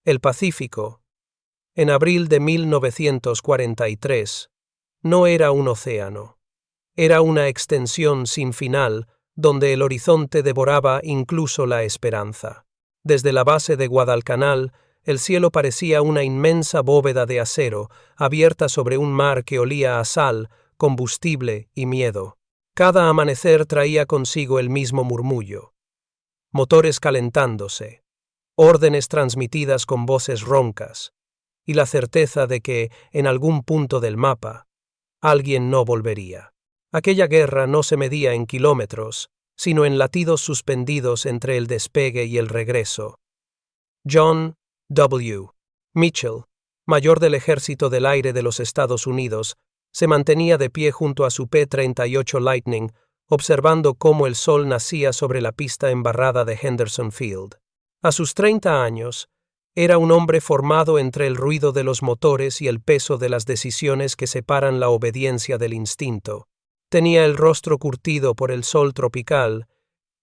El Pacífico, en abril de 1943, no era un océano. Era una extensión sin final donde el horizonte devoraba incluso la esperanza. Desde la base de Guadalcanal, el cielo parecía una inmensa bóveda de acero abierta sobre un mar que olía a sal, combustible y miedo. Cada amanecer traía consigo el mismo murmullo. Motores calentándose, órdenes transmitidas con voces roncas, y la certeza de que, en algún punto del mapa, alguien no volvería. Aquella guerra no se medía en kilómetros, sino en latidos suspendidos entre el despegue y el regreso. John W. Mitchell, mayor del Ejército del Aire de los Estados Unidos, se mantenía de pie junto a su P-38 Lightning, observando cómo el sol nacía sobre la pista embarrada de Henderson Field. A sus 30 años, era un hombre formado entre el ruido de los motores y el peso de las decisiones que separan la obediencia del instinto. Tenía el rostro curtido por el sol tropical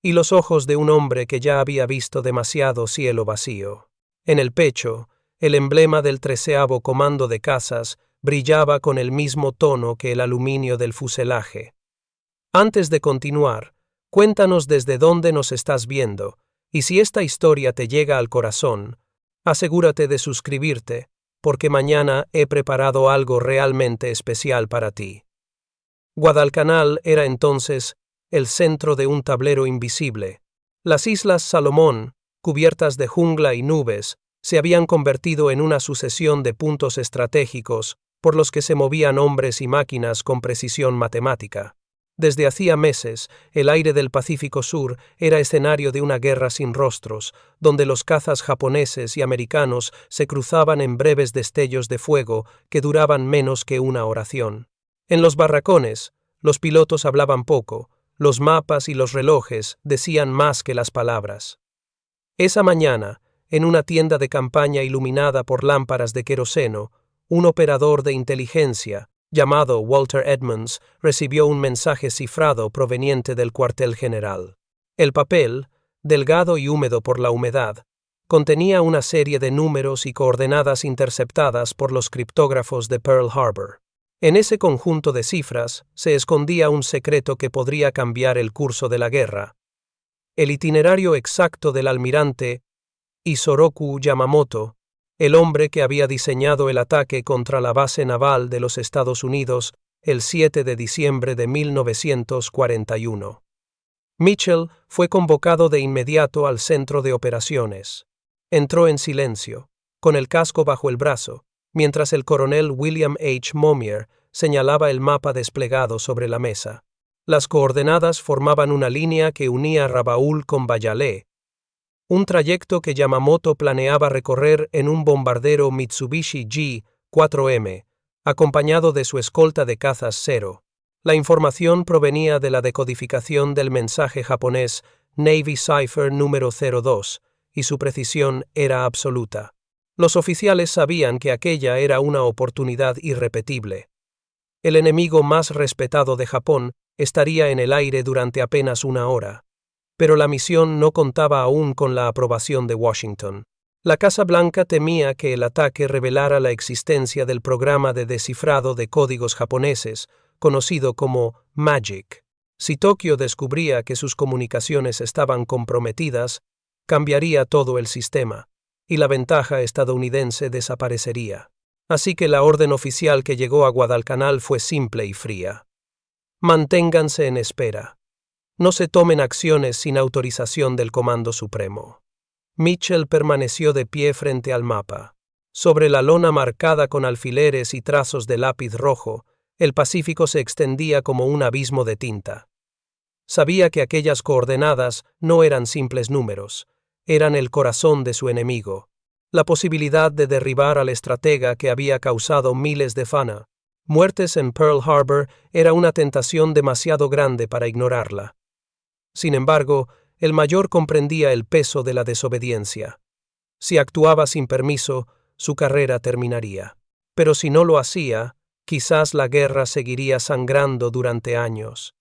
y los ojos de un hombre que ya había visto demasiado cielo vacío. En el pecho, el emblema del 13º Comando de Cazas brillaba con el mismo tono que el aluminio del fuselaje. Antes de continuar, cuéntanos desde dónde nos estás viendo, y si esta historia te llega al corazón, asegúrate de suscribirte, porque mañana he preparado algo realmente especial para ti. Guadalcanal era entonces el centro de un tablero invisible. Las Islas Salomón, cubiertas de jungla y nubes, se habían convertido en una sucesión de puntos estratégicos por los que se movían hombres y máquinas con precisión matemática. Desde hacía meses, el aire del Pacífico Sur era escenario de una guerra sin rostros, donde los cazas japoneses y americanos se cruzaban en breves destellos de fuego que duraban menos que una oración. En los barracones, los pilotos hablaban poco, los mapas y los relojes decían más que las palabras. Esa mañana, en una tienda de campaña iluminada por lámparas de queroseno, un operador de inteligencia, llamado Walter Edmonds, recibió un mensaje cifrado proveniente del cuartel general. El papel, delgado y húmedo por la humedad, contenía una serie de números y coordenadas interceptadas por los criptógrafos de Pearl Harbor. En ese conjunto de cifras se escondía un secreto que podría cambiar el curso de la guerra. El itinerario exacto del almirante Isoroku Yamamoto, el hombre que había diseñado el ataque contra la base naval de los Estados Unidos el 7 de diciembre de 1941. Mitchell fue convocado de inmediato al centro de operaciones. Entró en silencio, con el casco bajo el brazo, mientras el coronel William H. Momier señalaba el mapa desplegado sobre la mesa. Las coordenadas formaban una línea que unía Rabaul con Bayalé, un trayecto que Yamamoto planeaba recorrer en un bombardero Mitsubishi G-4M, acompañado de su escolta de cazas Zero. La información provenía de la decodificación del mensaje japonés Navy Cipher número 02, y su precisión era absoluta. Los oficiales sabían que aquella era una oportunidad irrepetible. El enemigo más respetado de Japón estaría en el aire durante apenas una hora. Pero la misión no contaba aún con la aprobación de Washington. La Casa Blanca temía que el ataque revelara la existencia del programa de descifrado de códigos japoneses, conocido como MAGIC. Si Tokio descubría que sus comunicaciones estaban comprometidas, cambiaría todo el sistema, y la ventaja estadounidense desaparecería. Así que la orden oficial que llegó a Guadalcanal fue simple y fría. Manténganse en espera. No se tomen acciones sin autorización del Comando Supremo. Mitchell permaneció de pie frente al mapa. Sobre la lona marcada con alfileres y trazos de lápiz rojo, el Pacífico se extendía como un abismo de tinta. Sabía que aquellas coordenadas no eran simples números, eran el corazón de su enemigo. La posibilidad de derribar al estratega que había causado miles de muertes en Pearl Harbor era una tentación demasiado grande para ignorarla. Sin embargo, el mayor comprendía el peso de la desobediencia. Si actuaba sin permiso, su carrera terminaría. Pero si no lo hacía, quizás la guerra seguiría sangrando durante años.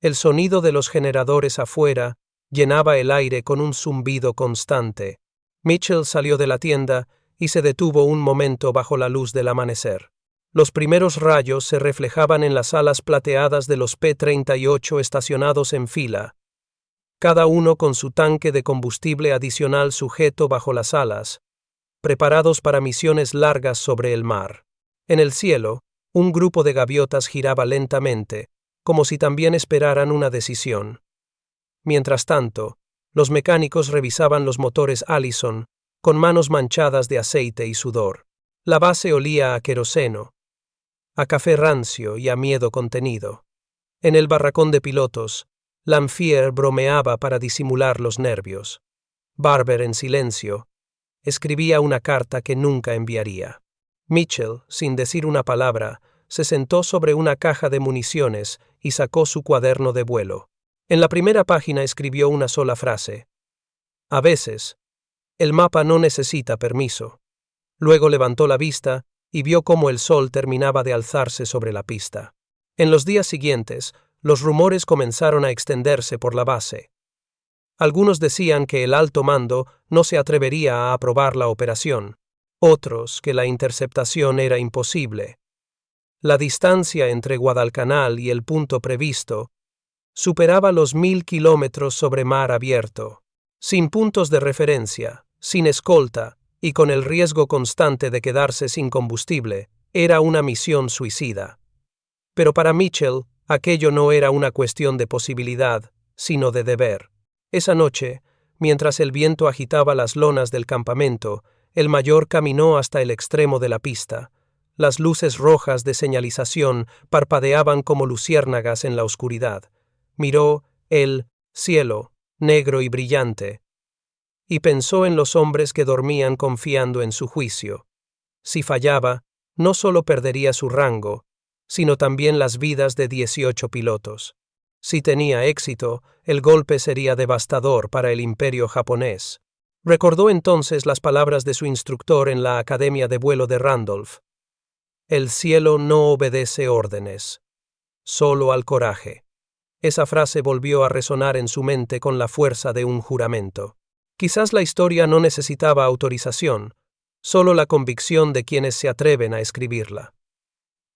El sonido de los generadores afuera llenaba el aire con un zumbido constante. Mitchell salió de la tienda y se detuvo un momento bajo la luz del amanecer. Los primeros rayos se reflejaban en las alas plateadas de los P-38 estacionados en fila, cada uno con su tanque de combustible adicional sujeto bajo las alas, preparados para misiones largas sobre el mar. En el cielo, un grupo de gaviotas giraba lentamente, como si también esperaran una decisión. Mientras tanto, los mecánicos revisaban los motores Allison, con manos manchadas de aceite y sudor. La base olía a queroseno, a café rancio y a miedo contenido. En el barracón de pilotos, Lanphier bromeaba para disimular los nervios. Barber, en silencio, escribía una carta que nunca enviaría. Mitchell, sin decir una palabra, se sentó sobre una caja de municiones y sacó su cuaderno de vuelo. En la primera página escribió una sola frase. A veces, el mapa no necesita permiso. Luego levantó la vista y vio cómo el sol terminaba de alzarse sobre la pista. En los días siguientes, los rumores comenzaron a extenderse por la base. Algunos decían que el alto mando no se atrevería a aprobar la operación, otros que la interceptación era imposible. La distancia entre Guadalcanal y el punto previsto superaba los 1000 kilómetros sobre mar abierto, sin puntos de referencia, sin escolta y con el riesgo constante de quedarse sin combustible. Era una misión suicida. Pero para Mitchell, aquello no era una cuestión de posibilidad, sino de deber. Esa noche, mientras el viento agitaba las lonas del campamento, el mayor caminó hasta el extremo de la pista. Las luces rojas de señalización parpadeaban como luciérnagas en la oscuridad. Miró el cielo, negro y brillante, y pensó en los hombres que dormían confiando en su juicio. Si fallaba, no solo perdería su rango, sino también las vidas de 18 pilotos. Si tenía éxito, el golpe sería devastador para el imperio japonés. Recordó entonces las palabras de su instructor en la Academia de Vuelo de Randolph. El cielo no obedece órdenes, solo al coraje. Esa frase volvió a resonar en su mente con la fuerza de un juramento. Quizás la historia no necesitaba autorización, solo la convicción de quienes se atreven a escribirla.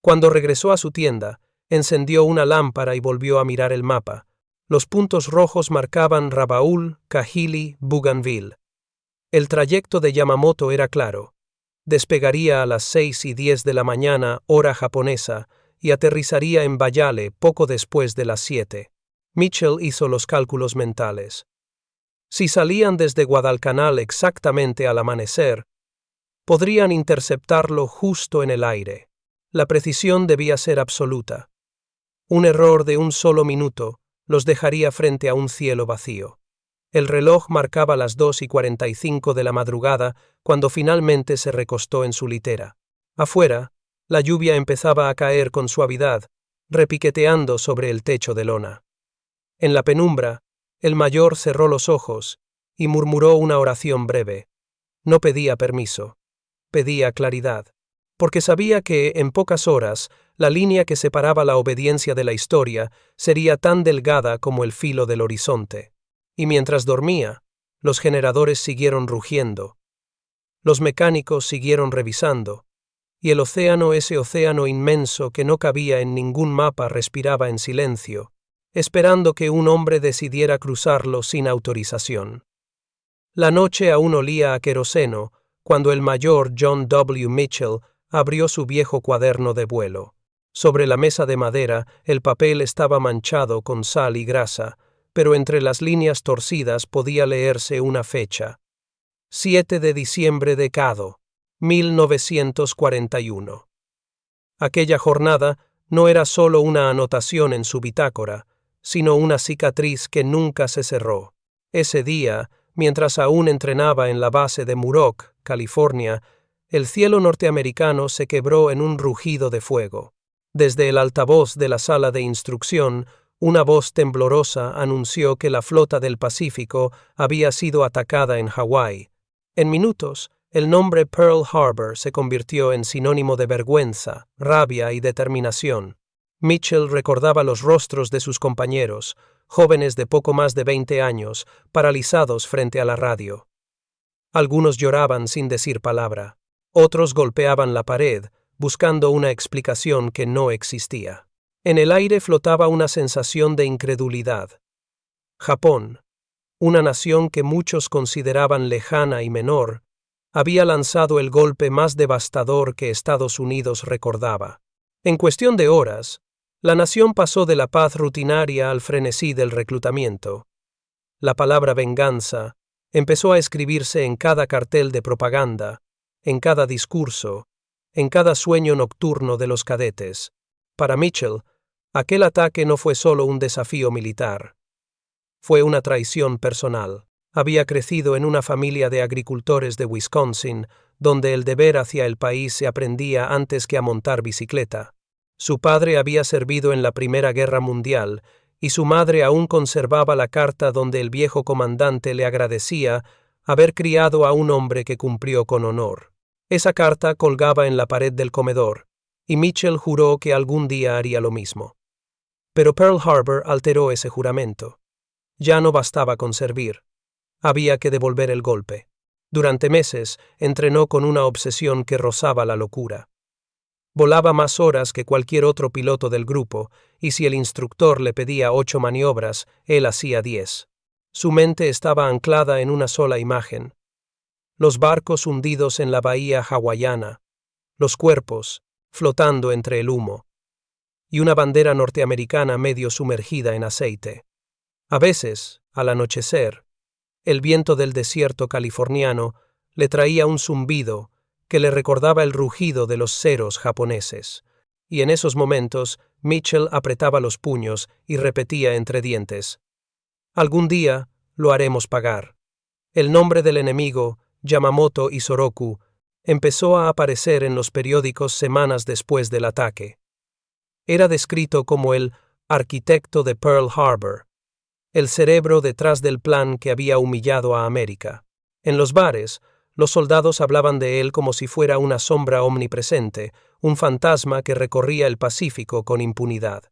Cuando regresó a su tienda, encendió una lámpara y volvió a mirar el mapa. Los puntos rojos marcaban Rabaul, Kahili, Bougainville. El trayecto de Yamamoto era claro. Despegaría a las 6:10 de la mañana, hora japonesa, y aterrizaría en Bayale poco después de las 7. Mitchell hizo los cálculos mentales. Si salían desde Guadalcanal exactamente al amanecer, podrían interceptarlo justo en el aire. La precisión debía ser absoluta. Un error de un solo minuto los dejaría frente a un cielo vacío. El reloj marcaba las 2:45 de la madrugada cuando finalmente se recostó en su litera. Afuera, la lluvia empezaba a caer con suavidad, repiqueteando sobre el techo de lona. En la penumbra, el mayor cerró los ojos y murmuró una oración breve. No pedía permiso, pedía claridad, porque sabía que, en pocas horas, la línea que separaba la obediencia de la historia sería tan delgada como el filo del horizonte. Y mientras dormía, los generadores siguieron rugiendo. Los mecánicos siguieron revisando, y el océano, ese océano inmenso que no cabía en ningún mapa, respiraba en silencio, esperando que un hombre decidiera cruzarlo sin autorización. La noche aún olía a queroseno cuando el mayor John W. Mitchell abrió su viejo cuaderno de vuelo. Sobre la mesa de madera el papel estaba manchado con sal y grasa, pero entre las líneas torcidas podía leerse una fecha. 7 de diciembre de Cado, 1941. Aquella jornada no era solo una anotación en su bitácora, sino una cicatriz que nunca se cerró. Ese día, mientras aún entrenaba en la base de Muroc, California, el cielo norteamericano se quebró en un rugido de fuego. Desde el altavoz de la sala de instrucción, una voz temblorosa anunció que la flota del Pacífico había sido atacada en Hawái. En minutos, el nombre Pearl Harbor se convirtió en sinónimo de vergüenza, rabia y determinación. Mitchell recordaba los rostros de sus compañeros, jóvenes de poco más de 20 años, paralizados frente a la radio. Algunos lloraban sin decir palabra. Otros golpeaban la pared, buscando una explicación que no existía. En el aire flotaba una sensación de incredulidad. Japón, una nación que muchos consideraban lejana y menor, había lanzado el golpe más devastador que Estados Unidos recordaba. En cuestión de horas, la nación pasó de la paz rutinaria al frenesí del reclutamiento. La palabra venganza empezó a escribirse en cada cartel de propaganda, en cada discurso, en cada sueño nocturno de los cadetes. Para Mitchell, aquel ataque no fue solo un desafío militar. Fue una traición personal. Había crecido en una familia de agricultores de Wisconsin, donde el deber hacia el país se aprendía antes que a montar bicicleta. Su padre había servido en la Primera Guerra Mundial, y su madre aún conservaba la carta donde el viejo comandante le agradecía haber criado a un hombre que cumplió con honor. Esa carta colgaba en la pared del comedor, y Mitchell juró que algún día haría lo mismo. Pero Pearl Harbor alteró ese juramento. Ya no bastaba con servir. Había que devolver el golpe. Durante meses entrenó con una obsesión que rozaba la locura. Volaba más horas que cualquier otro piloto del grupo, y si el instructor le pedía 8 maniobras, él hacía 10. Su mente estaba anclada en una sola imagen. Los barcos hundidos en la bahía hawaiana, los cuerpos flotando entre el humo, y una bandera norteamericana medio sumergida en aceite. A veces, al anochecer, el viento del desierto californiano le traía un zumbido que le recordaba el rugido de los ceros japoneses, y en esos momentos Mitchell apretaba los puños y repetía entre dientes: «Algún día lo haremos pagar». El nombre del enemigo, Yamamoto Isoroku, empezó a aparecer en los periódicos semanas después del ataque. Era descrito como el arquitecto de Pearl Harbor, el cerebro detrás del plan que había humillado a América. En los bares, los soldados hablaban de él como si fuera una sombra omnipresente, un fantasma que recorría el Pacífico con impunidad.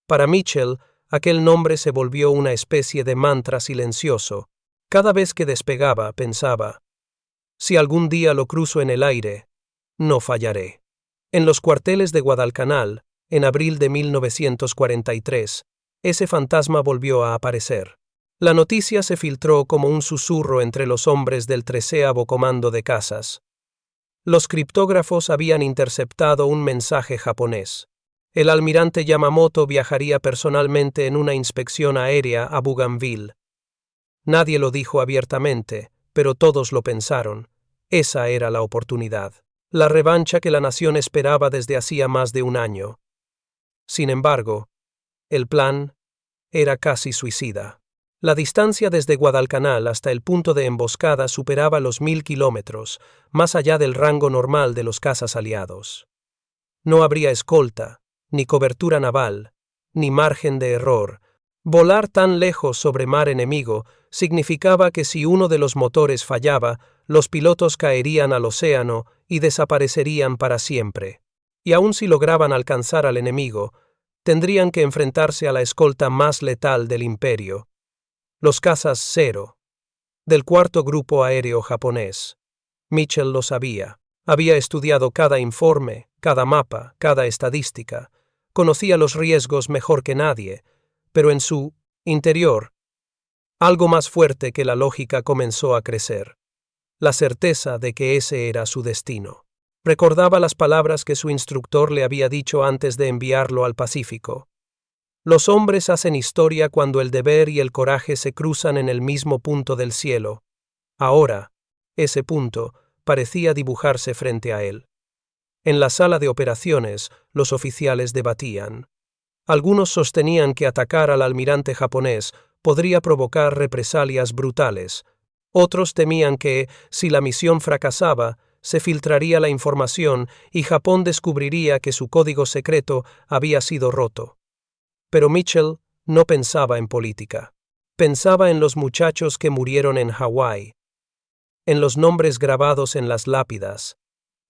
Para Mitchell, aquel nombre se volvió una especie de mantra silencioso. Cada vez que despegaba, pensaba: si algún día lo cruzo en el aire, no fallaré. En los cuarteles de Guadalcanal, en abril de 1943, ese fantasma volvió a aparecer. La noticia se filtró como un susurro entre los hombres del 13º Comando de Cazas. Los criptógrafos habían interceptado un mensaje japonés. El almirante Yamamoto viajaría personalmente en una inspección aérea a Bougainville. Nadie lo dijo abiertamente, pero todos lo pensaron. Esa era la oportunidad, la revancha que la nación esperaba desde hacía más de un año. Sin embargo, el plan era casi suicida. La distancia desde Guadalcanal hasta el punto de emboscada superaba los 1000 kilómetros, más allá del rango normal de los cazas aliados. No habría escolta, ni cobertura naval, ni margen de error. Volar tan lejos sobre mar enemigo significaba que si uno de los motores fallaba, los pilotos caerían al océano y desaparecerían para siempre. Y aun si lograban alcanzar al enemigo, tendrían que enfrentarse a la escolta más letal del imperio, los cazas Zero, del 4º Grupo Aéreo japonés. Mitchell lo sabía. Había estudiado cada informe, cada mapa, cada estadística. Conocía los riesgos mejor que nadie, pero en su interior, algo más fuerte que la lógica comenzó a crecer. La certeza de que ese era su destino. Recordaba las palabras que su instructor le había dicho antes de enviarlo al Pacífico. Los hombres hacen historia cuando el deber y el coraje se cruzan en el mismo punto del cielo. Ahora, ese punto parecía dibujarse frente a él. En la sala de operaciones, los oficiales debatían. Algunos sostenían que atacar al almirante japonés podría provocar represalias brutales. Otros temían que, si la misión fracasaba, se filtraría la información y Japón descubriría que su código secreto había sido roto. Pero Mitchell no pensaba en política. Pensaba en los muchachos que murieron en Hawái, en los nombres grabados en las lápidas,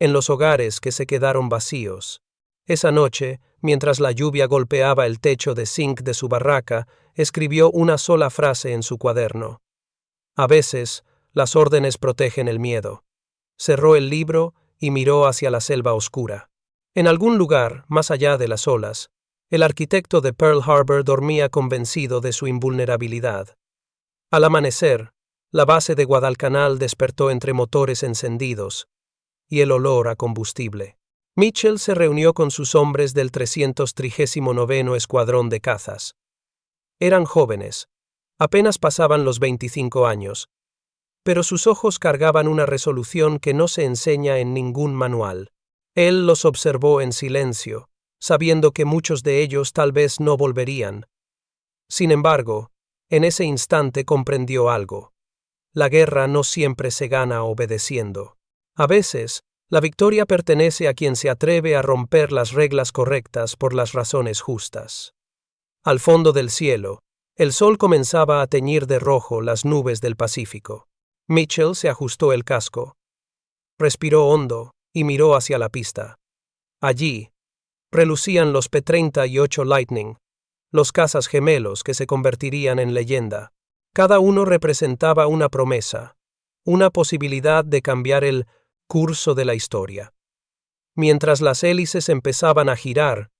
en los hogares que se quedaron vacíos. Esa noche, mientras la lluvia golpeaba el techo de zinc de su barraca, escribió una sola frase en su cuaderno. A veces, las órdenes protegen el miedo. Cerró el libro y miró hacia la selva oscura. En algún lugar, más allá de las olas, el arquitecto de Pearl Harbor dormía convencido de su invulnerabilidad. Al amanecer, la base de Guadalcanal despertó entre motores encendidos y el olor a combustible. Mitchell se reunió con sus hombres del 339 Escuadrón de Cazas. Eran jóvenes, apenas pasaban los 25 años, pero sus ojos cargaban una resolución que no se enseña en ningún manual. Él los observó en silencio, sabiendo que muchos de ellos tal vez no volverían. Sin embargo, en ese instante comprendió algo. La guerra no siempre se gana obedeciendo. A veces, la victoria pertenece a quien se atreve a romper las reglas correctas por las razones justas. Al fondo del cielo, el sol comenzaba a teñir de rojo las nubes del Pacífico. Mitchell se ajustó el casco. Respiró hondo y miró hacia la pista. Allí, relucían los P-38 Lightning, los cazas gemelos que se convertirían en leyenda. Cada uno representaba una promesa, una posibilidad de cambiar el curso de la historia. Mientras las hélices empezaban a girar,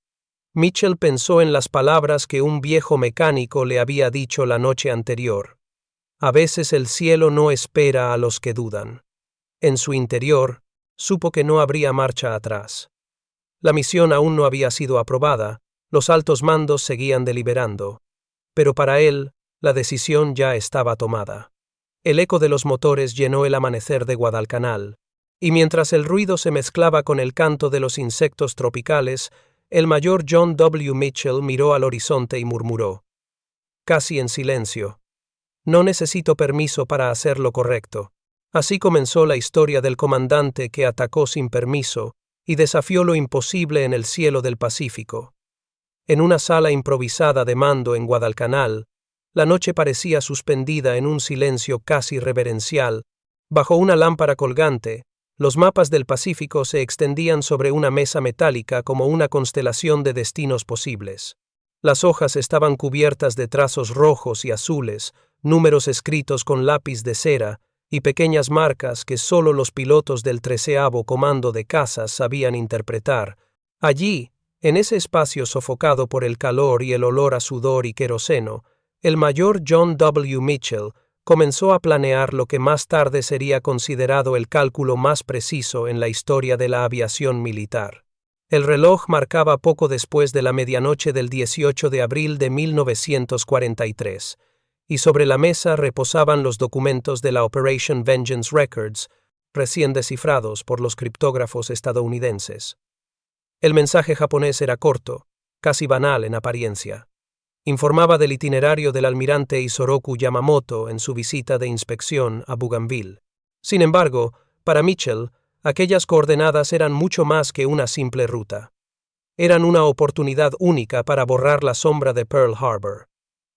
Mitchell pensó en las palabras que un viejo mecánico le había dicho la noche anterior. A veces el cielo no espera a los que dudan. En su interior, supo que no habría marcha atrás. La misión aún no había sido aprobada, los altos mandos seguían deliberando, pero para él, la decisión ya estaba tomada. El eco de los motores llenó el amanecer de Guadalcanal, y mientras el ruido se mezclaba con el canto de los insectos tropicales, el mayor John W. Mitchell miró al horizonte y murmuró, casi en silencio: «No necesito permiso para hacer lo correcto». Así comenzó la historia del comandante que atacó sin permiso y desafió lo imposible en el cielo del Pacífico. En una sala improvisada de mando en Guadalcanal, la noche parecía suspendida en un silencio casi reverencial. Bajo una lámpara colgante, los mapas del Pacífico se extendían sobre una mesa metálica como una constelación de destinos posibles. Las hojas estaban cubiertas de trazos rojos y azules, números escritos con lápiz de cera y pequeñas marcas que solo los pilotos del 13º Comando de Cazas sabían interpretar. Allí, en ese espacio sofocado por el calor y el olor a sudor y queroseno, el mayor John W. Mitchell comenzó a planear lo que más tarde sería considerado el cálculo más preciso en la historia de la aviación militar. El reloj marcaba poco después de la medianoche del 18 de abril de 1943, y sobre la mesa reposaban los documentos de la Operation Vengeance Records, recién descifrados por los criptógrafos estadounidenses. El mensaje japonés era corto, casi banal en apariencia. Informaba del itinerario del almirante Isoroku Yamamoto en su visita de inspección a Bougainville. Sin embargo, para Mitchell, aquellas coordenadas eran mucho más que una simple ruta. Eran una oportunidad única para borrar la sombra de Pearl Harbor.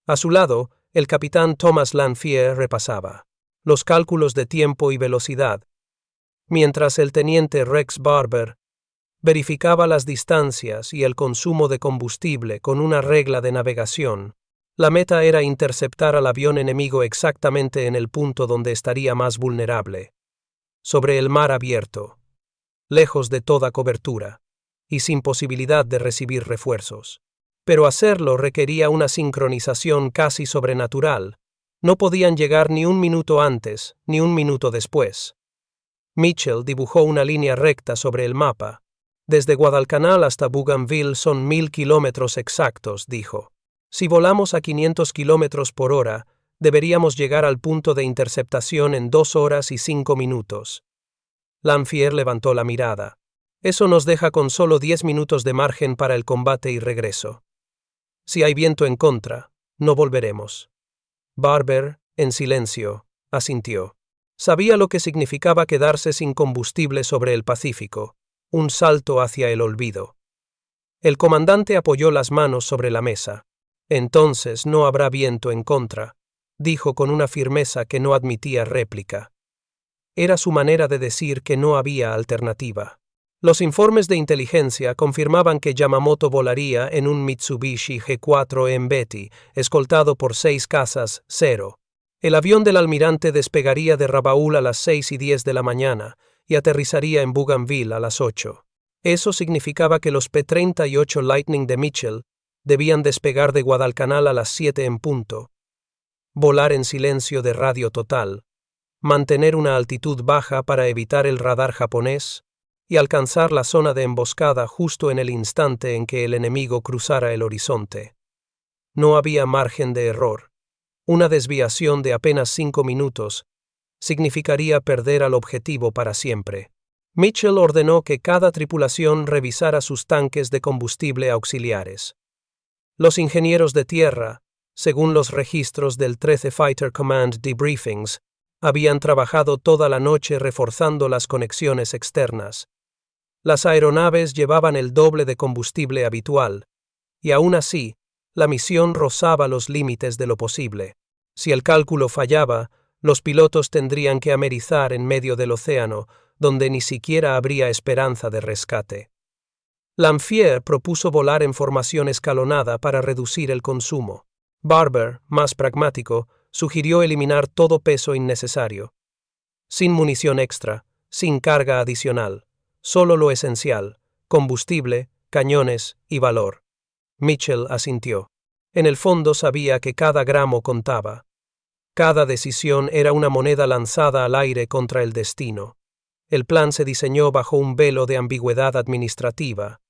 A su lado, el capitán Thomas Lanphier repasaba los cálculos de tiempo y velocidad, mientras el teniente Rex Barber verificaba las distancias y el consumo de combustible con una regla de navegación. La meta era interceptar al avión enemigo exactamente en el punto donde estaría más vulnerable, sobre el mar abierto, lejos de toda cobertura, y sin posibilidad de recibir refuerzos. Pero hacerlo requería una sincronización casi sobrenatural. No podían llegar ni un minuto antes, ni un minuto después. Mitchell dibujó una línea recta sobre el mapa. Desde Guadalcanal hasta Bougainville son 1000 kilómetros exactos, dijo. Si volamos a 500 kilómetros por hora, deberíamos llegar al punto de interceptación en 2 horas y 5 minutos. Lanphier levantó la mirada. Eso nos deja con solo 10 minutos de margen para el combate y regreso. Si hay viento en contra, no volveremos. Barber, en silencio, asintió. Sabía lo que significaba quedarse sin combustible sobre el Pacífico, un salto hacia el olvido. El comandante apoyó las manos sobre la mesa. Entonces no habrá viento en contra, dijo con una firmeza que no admitía réplica. Era su manera de decir que no había alternativa. Los informes de inteligencia confirmaban que Yamamoto volaría en un Mitsubishi G4 Mbeti, escoltado por 6 cazas 0. El avión del almirante despegaría de Rabaul a las 6:10 de la mañana y aterrizaría en Bougainville a las 8. Eso significaba que los P-38 Lightning de Mitchell debían despegar de Guadalcanal a las 7 en punto, volar en silencio de radio total, mantener una altitud baja para evitar el radar japonés y alcanzar la zona de emboscada justo en el instante en que el enemigo cruzara el horizonte. No había margen de error. Una desviación de apenas 5 minutos significaría perder al objetivo para siempre. Mitchell ordenó que cada tripulación revisara sus tanques de combustible auxiliares. Los ingenieros de tierra, según los registros del 13 Fighter Command Debriefings, habían trabajado toda la noche reforzando las conexiones externas. Las aeronaves llevaban el doble de combustible habitual, y aún así, la misión rozaba los límites de lo posible. Si el cálculo fallaba, los pilotos tendrían que amerizar en medio del océano, donde ni siquiera habría esperanza de rescate. Lanphier propuso volar en formación escalonada para reducir el consumo. Barber, más pragmático, sugirió eliminar todo peso innecesario. Sin munición extra, sin carga adicional, solo lo esencial: combustible, cañones y valor. Mitchell asintió. En el fondo sabía que cada gramo contaba. Cada decisión era una moneda lanzada al aire contra el destino. El plan se diseñó bajo un velo de ambigüedad administrativa.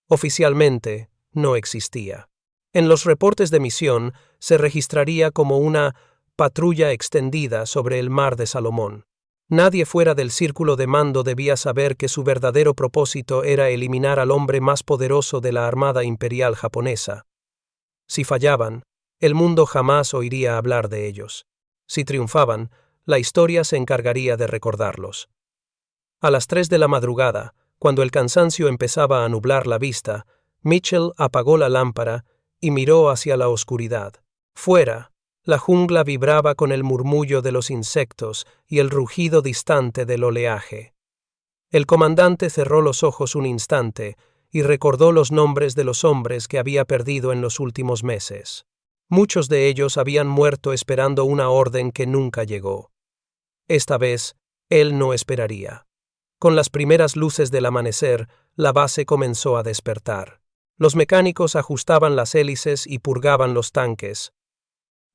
Oficialmente, no existía. En los reportes de misión se registraría como una patrulla extendida sobre el mar de Salomón. Nadie fuera del círculo de mando debía saber que su verdadero propósito era eliminar al hombre más poderoso de la Armada Imperial japonesa. Si fallaban, el mundo jamás oiría hablar de ellos. Si triunfaban, la historia se encargaría de recordarlos. A las 3 de la madrugada, cuando el cansancio empezaba a nublar la vista, Mitchell apagó la lámpara y miró hacia la oscuridad. Fuera, la jungla vibraba con el murmullo de los insectos y el rugido distante del oleaje. El comandante cerró los ojos un instante y recordó los nombres de los hombres que había perdido en los últimos meses. Muchos de ellos habían muerto esperando una orden que nunca llegó. Esta vez, él no esperaría. Con las primeras luces del amanecer, la base comenzó a despertar. Los mecánicos ajustaban las hélices y purgaban los tanques.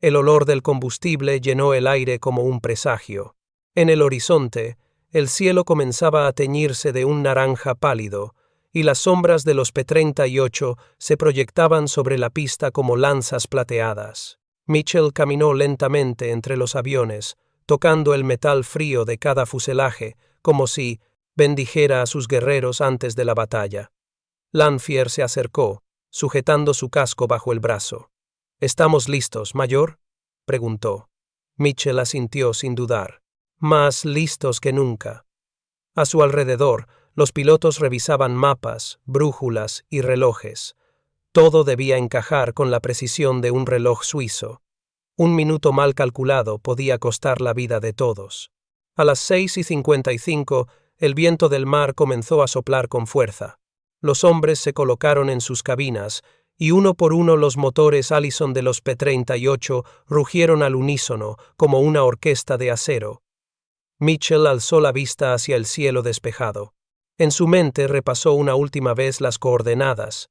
El olor del combustible llenó el aire como un presagio. En el horizonte, el cielo comenzaba a teñirse de un naranja pálido, y las sombras de los P-38 se proyectaban sobre la pista como lanzas plateadas. Mitchell caminó lentamente entre los aviones, tocando el metal frío de cada fuselaje, como si bendijera a sus guerreros antes de la batalla. Lanphier se acercó, sujetando su casco bajo el brazo. —¿Estamos listos, mayor? —preguntó. Mitchell asintió sin dudar. Más listos que nunca. A su alrededor, los pilotos revisaban mapas, brújulas y relojes. Todo debía encajar con la precisión de un reloj suizo. Un minuto mal calculado podía costar la vida de todos. A las 6:55, el viento del mar comenzó a soplar con fuerza. Los hombres se colocaron en sus cabinas, y uno por uno los motores Allison de los P-38 rugieron al unísono como una orquesta de acero. Mitchell alzó la vista hacia el cielo despejado. En su mente repasó una última vez las coordenadas,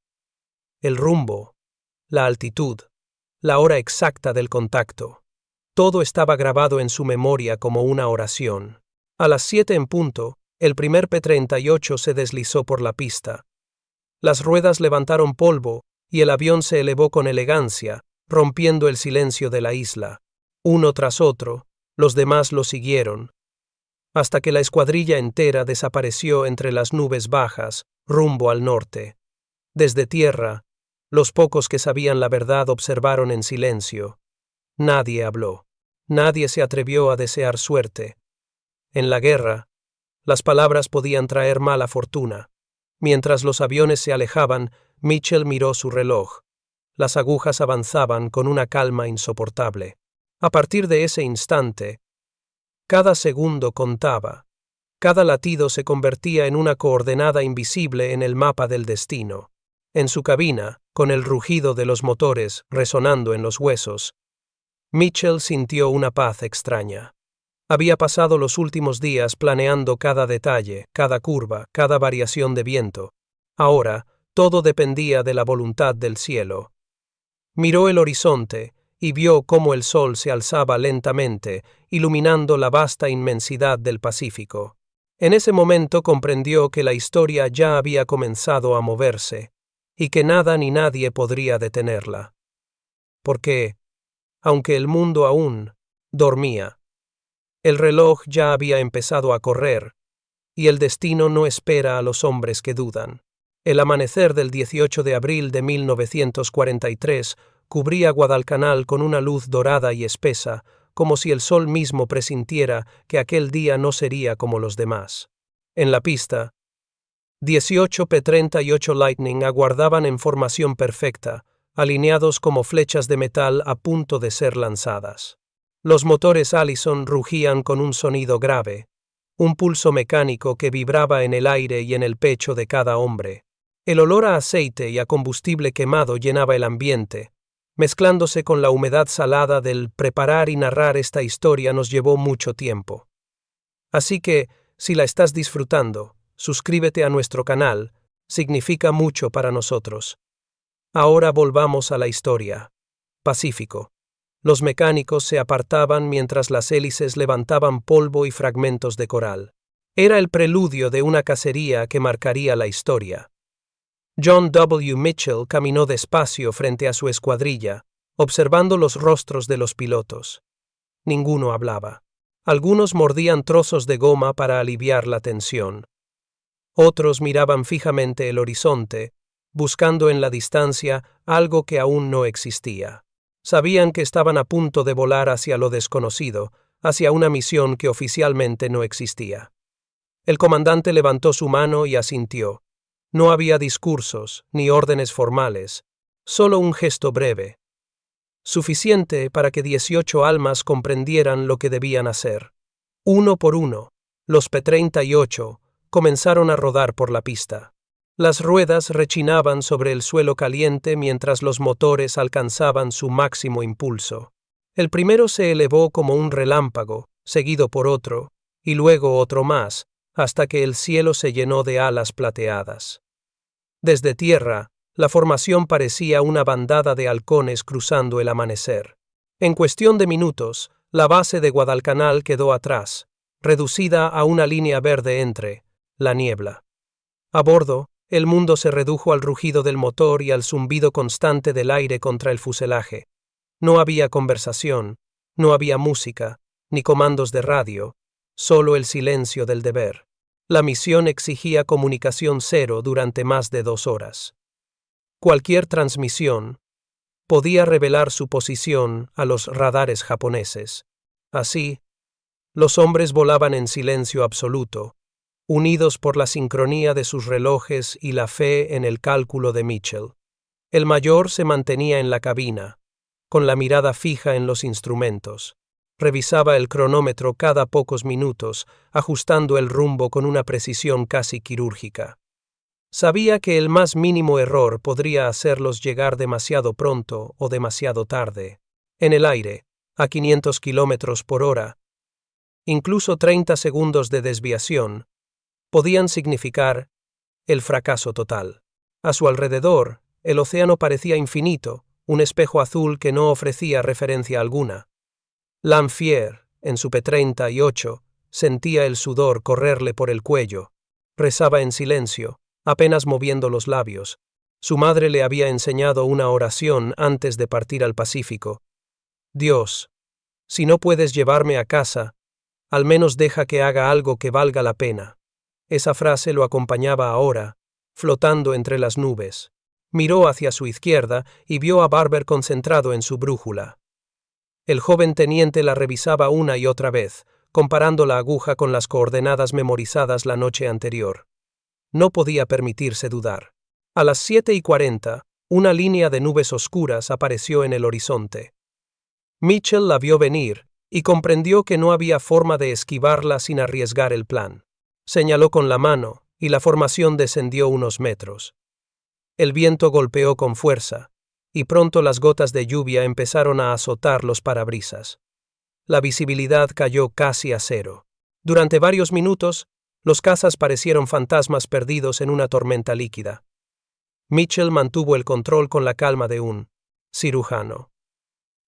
el rumbo, la altitud, la hora exacta del contacto. Todo estaba grabado en su memoria como una oración. A las 7 en punto, el primer P-38 se deslizó por la pista. Las ruedas levantaron polvo y el avión se elevó con elegancia, rompiendo el silencio de la isla. Uno tras otro, los demás lo siguieron, hasta que la escuadrilla entera desapareció entre las nubes bajas, rumbo al norte. Desde tierra, los pocos que sabían la verdad observaron en silencio. Nadie habló. Nadie se atrevió a desear suerte. En la guerra, las palabras podían traer mala fortuna. Mientras los aviones se alejaban, Mitchell miró su reloj. Las agujas avanzaban con una calma insoportable. A partir de ese instante, cada segundo contaba. Cada latido se convertía en una coordenada invisible en el mapa del destino. En su cabina, con el rugido de los motores resonando en los huesos, Mitchell sintió una paz extraña. Había pasado los últimos días planeando cada detalle, cada curva, cada variación de viento. Ahora, todo dependía de la voluntad del cielo. Miró el horizonte y vio cómo el sol se alzaba lentamente, iluminando la vasta inmensidad del Pacífico. En ese momento comprendió que la historia ya había comenzado a moverse, y que nada ni nadie podría detenerla. Porque, aunque el mundo aún dormía, el reloj ya había empezado a correr, y el destino no espera a los hombres que dudan. El amanecer del 18 de abril de 1943 cubría Guadalcanal con una luz dorada y espesa, como si el sol mismo presintiera que aquel día no sería como los demás. En la pista, 18 P-38 Lightning aguardaban en formación perfecta, alineados como flechas de metal a punto de ser lanzadas. Los motores Allison rugían con un sonido grave, un pulso mecánico que vibraba en el aire y en el pecho de cada hombre. El olor a aceite y a combustible quemado llenaba el ambiente. Mezclándose con la humedad salada del preparar y narrar esta historia nos llevó mucho tiempo. Así que, si la estás disfrutando, suscríbete a nuestro canal, significa mucho para nosotros. Ahora volvamos a la historia. Pacífico. Los mecánicos se apartaban mientras las hélices levantaban polvo y fragmentos de coral. Era el preludio de una cacería que marcaría la historia. John W. Mitchell caminó despacio frente a su escuadrilla, observando los rostros de los pilotos. Ninguno hablaba. Algunos mordían trozos de goma para aliviar la tensión. Otros miraban fijamente el horizonte, buscando en la distancia algo que aún no existía. Sabían que estaban a punto de volar hacia lo desconocido, hacia una misión que oficialmente no existía. El comandante levantó su mano y asintió. No había discursos, ni órdenes formales, solo un gesto breve. Suficiente para que 18 almas comprendieran lo que debían hacer. Uno por uno, los P-38 comenzaron a rodar por la pista. Las ruedas rechinaban sobre el suelo caliente mientras los motores alcanzaban su máximo impulso. El primero se elevó como un relámpago, seguido por otro, y luego otro más, hasta que el cielo se llenó de alas plateadas. Desde tierra, la formación parecía una bandada de halcones cruzando el amanecer. En cuestión de minutos, la base de Guadalcanal quedó atrás, reducida a una línea verde entre la niebla. A bordo, el mundo se redujo al rugido del motor y al zumbido constante del aire contra el fuselaje. No había conversación, no había música, ni comandos de radio, solo el silencio del deber. La misión exigía comunicación cero durante más de 2 horas. Cualquier transmisión podía revelar su posición a los radares japoneses. Así, los hombres volaban en silencio absoluto, unidos por la sincronía de sus relojes y la fe en el cálculo de Mitchell. El mayor se mantenía en la cabina, con la mirada fija en los instrumentos. Revisaba el cronómetro cada pocos minutos, ajustando el rumbo con una precisión casi quirúrgica. Sabía que el más mínimo error podría hacerlos llegar demasiado pronto o demasiado tarde. En el aire, a 500 kilómetros por hora, incluso 30 segundos de desviación, podían significar el fracaso total. A su alrededor, el océano parecía infinito, un espejo azul que no ofrecía referencia alguna. Lanfier, en su P-38, sentía el sudor correrle por el cuello. Rezaba en silencio, apenas moviendo los labios. Su madre le había enseñado una oración antes de partir al Pacífico. Dios, si no puedes llevarme a casa, al menos deja que haga algo que valga la pena. Esa frase lo acompañaba ahora, flotando entre las nubes. Miró hacia su izquierda y vio a Barber concentrado en su brújula. El joven teniente la revisaba una y otra vez, comparando la aguja con las coordenadas memorizadas la noche anterior. No podía permitirse dudar. A las 7:40, una línea de nubes oscuras apareció en el horizonte. Mitchell la vio venir y comprendió que no había forma de esquivarla sin arriesgar el plan. Señaló con la mano y la formación descendió unos metros. El viento golpeó con fuerza, y pronto las gotas de lluvia empezaron a azotar los parabrisas. La visibilidad cayó casi a cero. Durante varios minutos, los cazas parecieron fantasmas perdidos en una tormenta líquida. Mitchell mantuvo el control con la calma de un cirujano.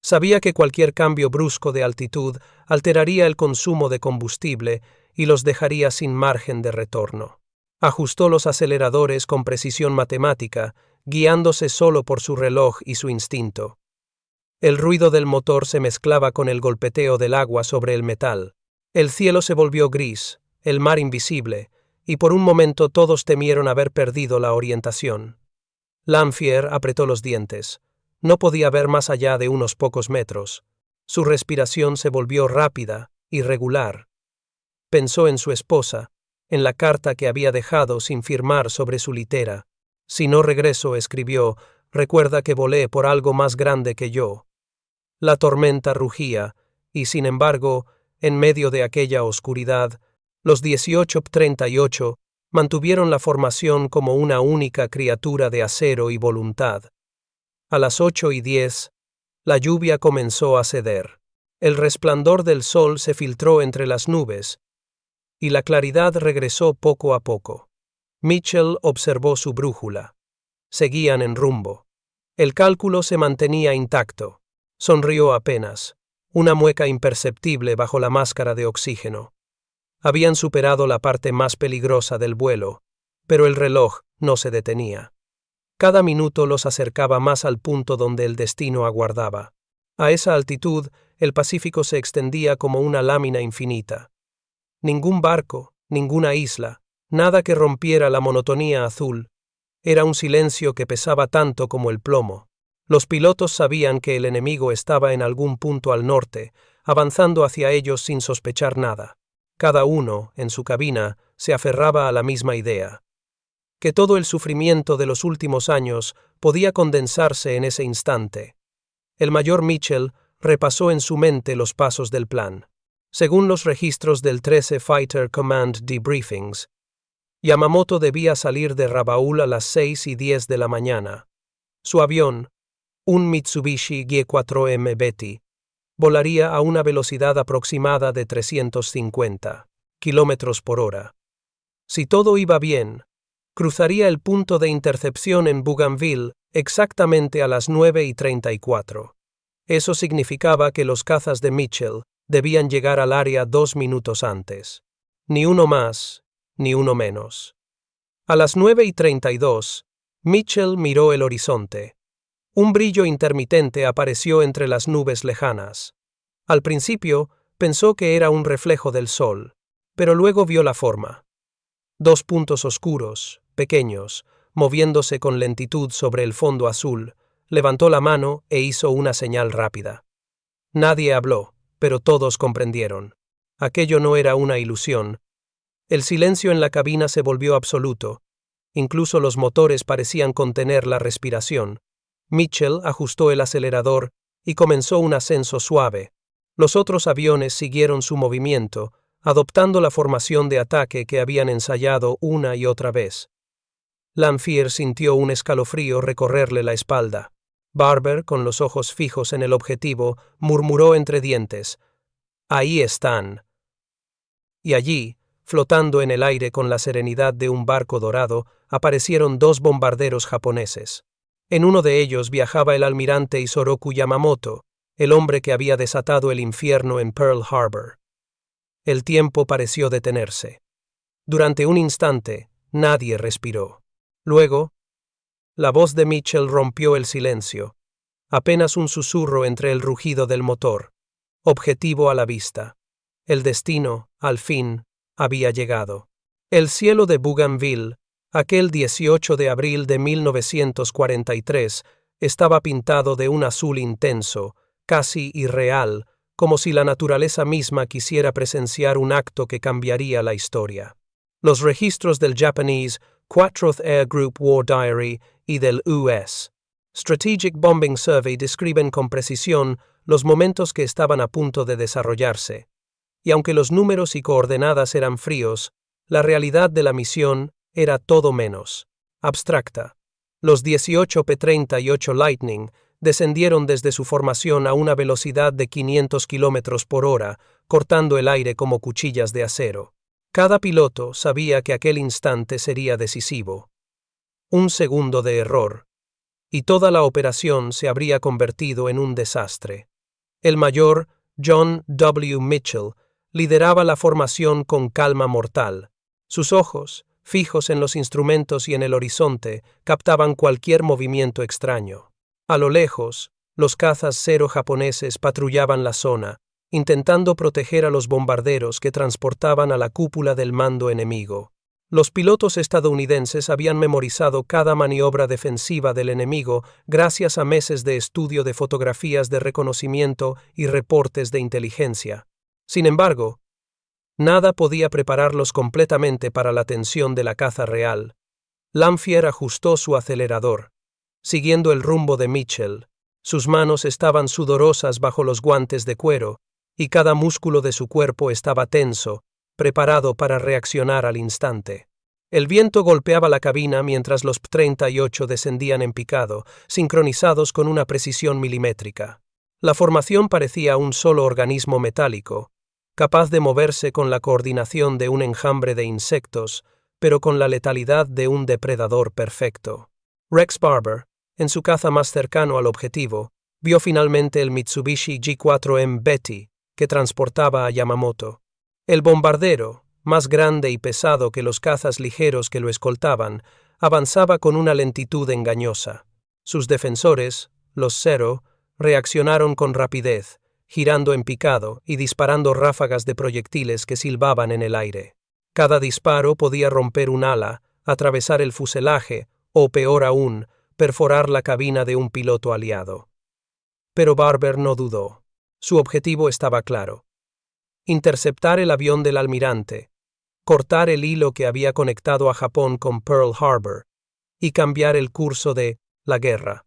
Sabía que cualquier cambio brusco de altitud alteraría el consumo de combustible y los dejaría sin margen de retorno. Ajustó los aceleradores con precisión matemática, guiándose solo por su reloj y su instinto. El ruido del motor se mezclaba con el golpeteo del agua sobre el metal. El cielo se volvió gris, el mar invisible, y por un momento todos temieron haber perdido la orientación. Lanphier apretó los dientes. No podía ver más allá de unos pocos metros. Su respiración se volvió rápida, irregular. Pensó en su esposa, en la carta que había dejado sin firmar sobre su litera. Si no regreso, escribió, recuerda que volé por algo más grande que yo. La tormenta rugía, y sin embargo, en medio de aquella oscuridad, los 1838 mantuvieron la formación como una única criatura de acero y voluntad. A las 8:10, la lluvia comenzó a ceder. El resplandor del sol se filtró entre las nubes, y la claridad regresó poco a poco. Mitchell observó su brújula. Seguían en rumbo. El cálculo se mantenía intacto. Sonrió apenas, una mueca imperceptible bajo la máscara de oxígeno. Habían superado la parte más peligrosa del vuelo, pero el reloj no se detenía. Cada minuto los acercaba más al punto donde el destino aguardaba. A esa altitud, el Pacífico se extendía como una lámina infinita. Ningún barco, ninguna isla, nada que rompiera la monotonía azul. Era un silencio que pesaba tanto como el plomo. Los pilotos sabían que el enemigo estaba en algún punto al norte, avanzando hacia ellos sin sospechar nada. Cada uno, en su cabina, se aferraba a la misma idea. Que todo el sufrimiento de los últimos años podía condensarse en ese instante. El mayor Mitchell repasó en su mente los pasos del plan. Según los registros del 13 Fighter Command Debriefings, Yamamoto debía salir de Rabaul a las 6:10 de la mañana. Su avión, un Mitsubishi G4M Betty, volaría a una velocidad aproximada de 350 kilómetros por hora. Si todo iba bien, cruzaría el punto de intercepción en Bougainville exactamente a las 9:34. Eso significaba que los cazas de Mitchell debían llegar al área 2 minutos antes. Ni uno más, ni uno menos. A las 9:32, Mitchell miró el horizonte. Un brillo intermitente apareció entre las nubes lejanas. Al principio, pensó que era un reflejo del sol, pero luego vio la forma. 2 puntos oscuros, pequeños, moviéndose con lentitud sobre el fondo azul, levantó la mano e hizo una señal rápida. Nadie habló, pero todos comprendieron. Aquello no era una ilusión. El silencio en la cabina se volvió absoluto. Incluso los motores parecían contener la respiración. Mitchell ajustó el acelerador y comenzó un ascenso suave. Los otros aviones siguieron su movimiento, adoptando la formación de ataque que habían ensayado una y otra vez. Lanphier sintió un escalofrío recorrerle la espalda. Barber, con los ojos fijos en el objetivo, murmuró entre dientes: «Ahí están». Y allí, flotando en el aire con la serenidad de un barco dorado, aparecieron 2 bombarderos japoneses. En uno de ellos viajaba el almirante Isoroku Yamamoto, el hombre que había desatado el infierno en Pearl Harbor. El tiempo pareció detenerse. Durante un instante, nadie respiró. Luego, la voz de Mitchell rompió el silencio, apenas un susurro entre el rugido del motor. Objetivo a la vista. El destino, al fin, había llegado. El cielo de Bougainville, aquel 18 de abril de 1943, estaba pintado de un azul intenso, casi irreal, como si la naturaleza misma quisiera presenciar un acto que cambiaría la historia. Los registros del Japanese 4th Air Group War Diary y del U.S. Strategic Bombing Survey describen con precisión los momentos que estaban a punto de desarrollarse. Y aunque los números y coordenadas eran fríos, la realidad de la misión era todo menos abstracta. Los 18 P-38 Lightning descendieron desde su formación a una velocidad de 500 km por hora, cortando el aire como cuchillas de acero. Cada piloto sabía que aquel instante sería decisivo. Un segundo de error, y toda la operación se habría convertido en un desastre. El mayor, John W. Mitchell, lideraba la formación con calma mortal. Sus ojos, fijos en los instrumentos y en el horizonte, captaban cualquier movimiento extraño. A lo lejos, los cazas Zero japoneses patrullaban la zona, intentando proteger a los bombarderos que transportaban a la cúpula del mando enemigo. Los pilotos estadounidenses habían memorizado cada maniobra defensiva del enemigo gracias a meses de estudio de fotografías de reconocimiento y reportes de inteligencia. Sin embargo, nada podía prepararlos completamente para la tensión de la caza real. Lamphere ajustó su acelerador, siguiendo el rumbo de Mitchell. Sus manos estaban sudorosas bajo los guantes de cuero, y cada músculo de su cuerpo estaba tenso, preparado para reaccionar al instante. El viento golpeaba la cabina mientras los P-38 descendían en picado, sincronizados con una precisión milimétrica. La formación parecía un solo organismo metálico, capaz de moverse con la coordinación de un enjambre de insectos, pero con la letalidad de un depredador perfecto. Rex Barber, en su caza más cercano al objetivo, vio finalmente el Mitsubishi G4M Betty, que transportaba a Yamamoto. El bombardero, más grande y pesado que los cazas ligeros que lo escoltaban, avanzaba con una lentitud engañosa. Sus defensores, los Zero, reaccionaron con rapidez, girando en picado y disparando ráfagas de proyectiles que silbaban en el aire. Cada disparo podía romper un ala, atravesar el fuselaje o, peor aún, perforar la cabina de un piloto aliado. Pero Barber no dudó. Su objetivo estaba claro: interceptar el avión del almirante, cortar el hilo que había conectado a Japón con Pearl Harbor y cambiar el curso de la guerra.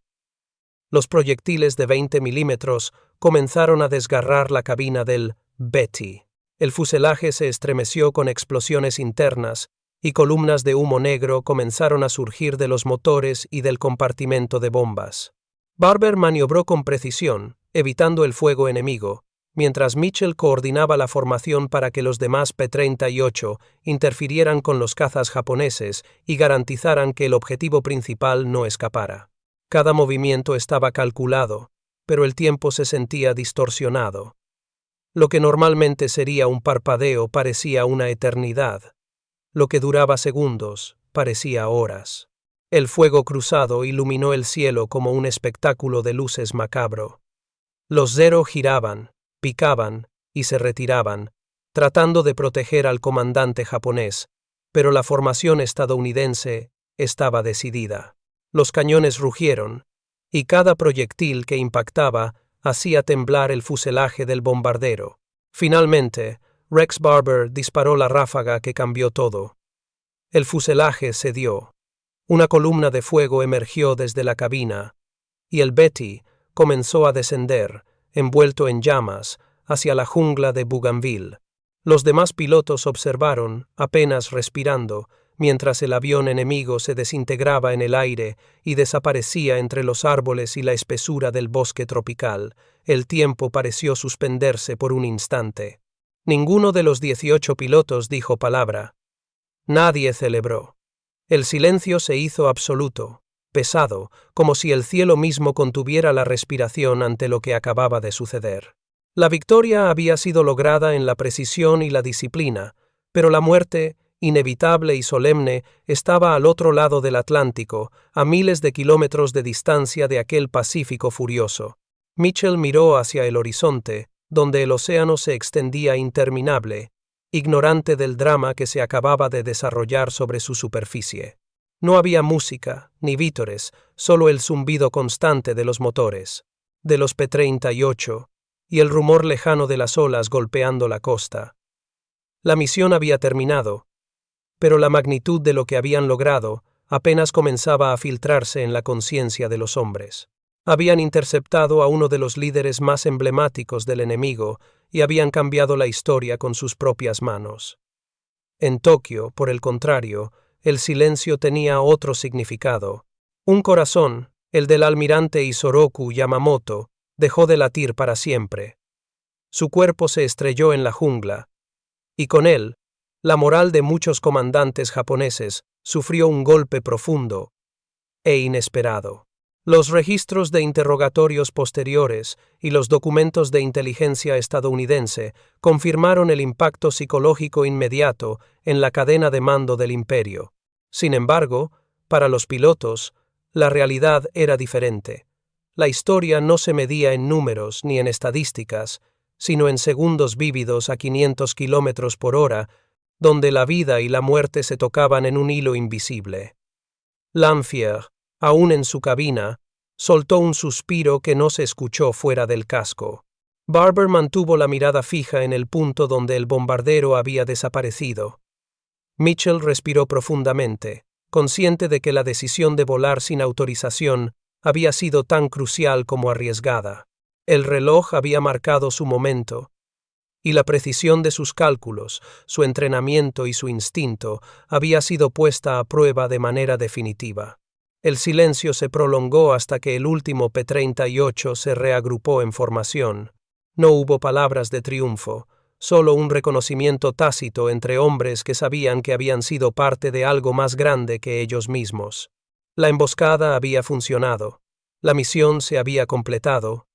Los proyectiles de 20 milímetros comenzaron a desgarrar la cabina del Betty. El fuselaje se estremeció con explosiones internas y columnas de humo negro comenzaron a surgir de los motores y del compartimento de bombas. Barber maniobró con precisión, evitando el fuego enemigo, mientras Mitchell coordinaba la formación para que los demás P-38 interfirieran con los cazas japoneses y garantizaran que el objetivo principal no escapara. Cada movimiento estaba calculado, pero el tiempo se sentía distorsionado. Lo que normalmente sería un parpadeo parecía una eternidad. Lo que duraba segundos parecía horas. El fuego cruzado iluminó el cielo como un espectáculo de luces macabro. Los Zero giraban, picaban y se retiraban, tratando de proteger al comandante japonés, pero la formación estadounidense estaba decidida. Los cañones rugieron, y cada proyectil que impactaba hacía temblar el fuselaje del bombardero. Finalmente, Rex Barber disparó la ráfaga que cambió todo. El fuselaje cedió. Una columna de fuego emergió desde la cabina, y el Betty comenzó a descender, envuelto en llamas, hacia la jungla de Bougainville. Los demás pilotos observaron, apenas respirando, mientras el avión enemigo se desintegraba en el aire y desaparecía entre los árboles y la espesura del bosque tropical. El tiempo pareció suspenderse por un instante. Ninguno de los 18 pilotos dijo palabra. Nadie celebró. El silencio se hizo absoluto, pesado, como si el cielo mismo contuviera la respiración ante lo que acababa de suceder. La victoria había sido lograda en la precisión y la disciplina, pero la muerte, inevitable y solemne, estaba al otro lado del Atlántico, a miles de kilómetros de distancia de aquel Pacífico furioso. Mitchell miró hacia el horizonte, donde el océano se extendía interminable, ignorante del drama que se acababa de desarrollar sobre su superficie. No había música, ni vítores, solo el zumbido constante de los motores, de los P-38, y el rumor lejano de las olas golpeando la costa. La misión había terminado, pero la magnitud de lo que habían logrado apenas comenzaba a filtrarse en la conciencia de los hombres. Habían interceptado a uno de los líderes más emblemáticos del enemigo y habían cambiado la historia con sus propias manos. En Tokio, por el contrario, el silencio tenía otro significado, Un corazón, el del almirante Isoroku Yamamoto, dejó de latir para siempre. Su cuerpo se estrelló en la jungla, y con él, la moral de muchos comandantes japoneses sufrió un golpe profundo e inesperado. Los registros de interrogatorios posteriores y los documentos de inteligencia estadounidense confirmaron el impacto psicológico inmediato en la cadena de mando del imperio. Sin embargo, para los pilotos, la realidad era diferente. La historia no se medía en números ni en estadísticas, sino en segundos vívidos a 500 kilómetros por hora, donde la vida y la muerte se tocaban en un hilo invisible. Lanphier, aún en su cabina, soltó un suspiro que no se escuchó fuera del casco. Barber mantuvo la mirada fija en el punto donde el bombardero había desaparecido. Mitchell respiró profundamente, consciente de que la decisión de volar sin autorización había sido tan crucial como arriesgada. El reloj había marcado su momento, y la precisión de sus cálculos, su entrenamiento y su instinto había sido puesta a prueba de manera definitiva. El silencio se prolongó hasta que el último P-38 se reagrupó en formación. No hubo palabras de triunfo, solo un reconocimiento tácito entre hombres que sabían que habían sido parte de algo más grande que ellos mismos. La emboscada había funcionado, la misión se había completado,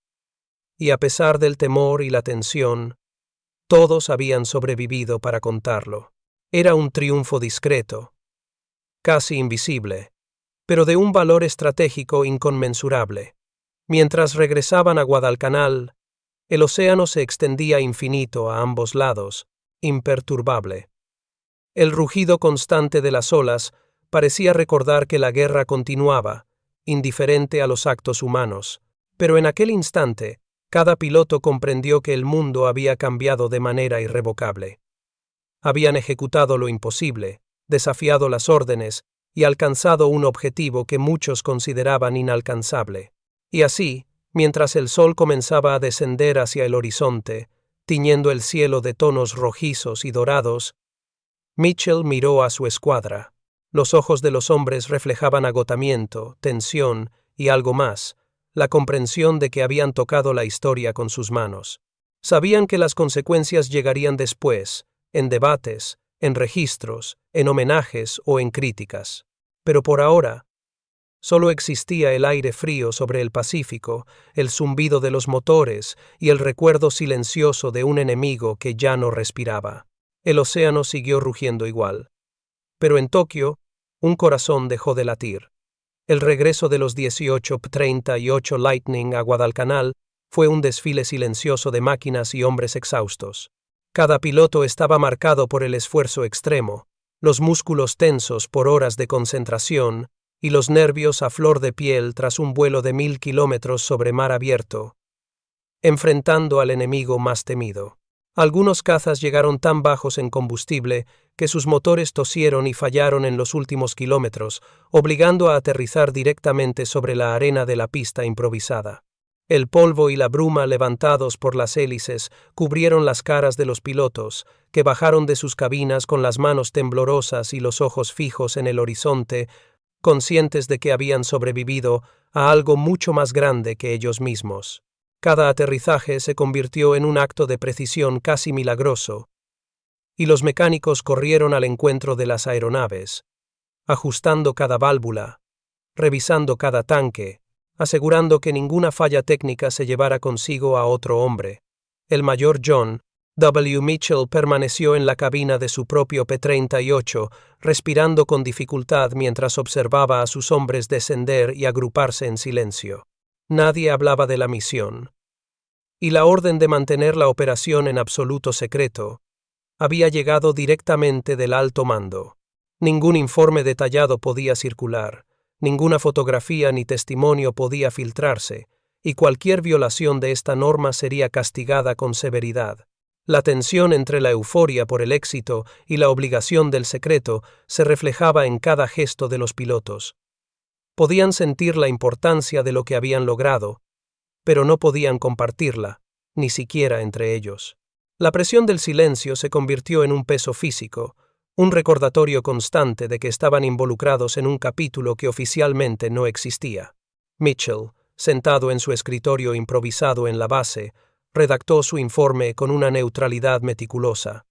y a pesar del temor y la tensión, todos habían sobrevivido para contarlo. Era un triunfo discreto, casi invisible, pero de un valor estratégico inconmensurable. Mientras regresaban a Guadalcanal, el océano se extendía infinito a ambos lados, imperturbable. El rugido constante de las olas parecía recordar que la guerra continuaba, indiferente a los actos humanos, pero en aquel instante, cada piloto comprendió que el mundo había cambiado de manera irrevocable. Habían ejecutado lo imposible, desafiado las órdenes y alcanzado un objetivo que muchos consideraban inalcanzable. Y así, mientras el sol comenzaba a descender hacia el horizonte, tiñendo el cielo de tonos rojizos y dorados, Mitchell miró a su escuadra. Los ojos de los hombres reflejaban agotamiento, tensión y algo más, la comprensión de que habían tocado la historia con sus manos. Sabían que las consecuencias llegarían después, en debates, en registros, en homenajes o en críticas. Pero por ahora, solo existía el aire frío sobre el Pacífico, el zumbido de los motores y el recuerdo silencioso de un enemigo que ya no respiraba. El océano siguió rugiendo igual. Pero en Tokio, un corazón dejó de latir. El regreso de los 18 P-38 Lightning a Guadalcanal fue un desfile silencioso de máquinas y hombres exhaustos. Cada piloto estaba marcado por el esfuerzo extremo, los músculos tensos por horas de concentración y los nervios a flor de piel tras un vuelo de 1000 kilómetros sobre mar abierto, enfrentando al enemigo más temido. Algunos cazas llegaron tan bajos en combustible que sus motores tosieron y fallaron en los últimos kilómetros, obligando a aterrizar directamente sobre la arena de la pista improvisada. El polvo y la bruma levantados por las hélices cubrieron las caras de los pilotos, que bajaron de sus cabinas con las manos temblorosas y los ojos fijos en el horizonte, conscientes de que habían sobrevivido a algo mucho más grande que ellos mismos. Cada aterrizaje se convirtió en un acto de precisión casi milagroso, y los mecánicos corrieron al encuentro de las aeronaves, ajustando cada válvula, revisando cada tanque, asegurando que ninguna falla técnica se llevara consigo a otro hombre. El mayor John W. Mitchell permaneció en la cabina de su propio P-38, respirando con dificultad mientras observaba a sus hombres descender y agruparse en silencio. Nadie hablaba de la misión, y la orden de mantener la operación en absoluto secreto había llegado directamente del alto mando. Ningún informe detallado podía circular, ninguna fotografía ni testimonio podía filtrarse, y cualquier violación de esta norma sería castigada con severidad. La tensión entre la euforia por el éxito y la obligación del secreto se reflejaba en cada gesto de los pilotos. Podían sentir la importancia de lo que habían logrado, pero no podían compartirla, ni siquiera entre ellos. La presión del silencio se convirtió en un peso físico, un recordatorio constante de que estaban involucrados en un capítulo que oficialmente no existía. Mitchell, sentado en su escritorio improvisado en la base, redactó su informe con una neutralidad meticulosa.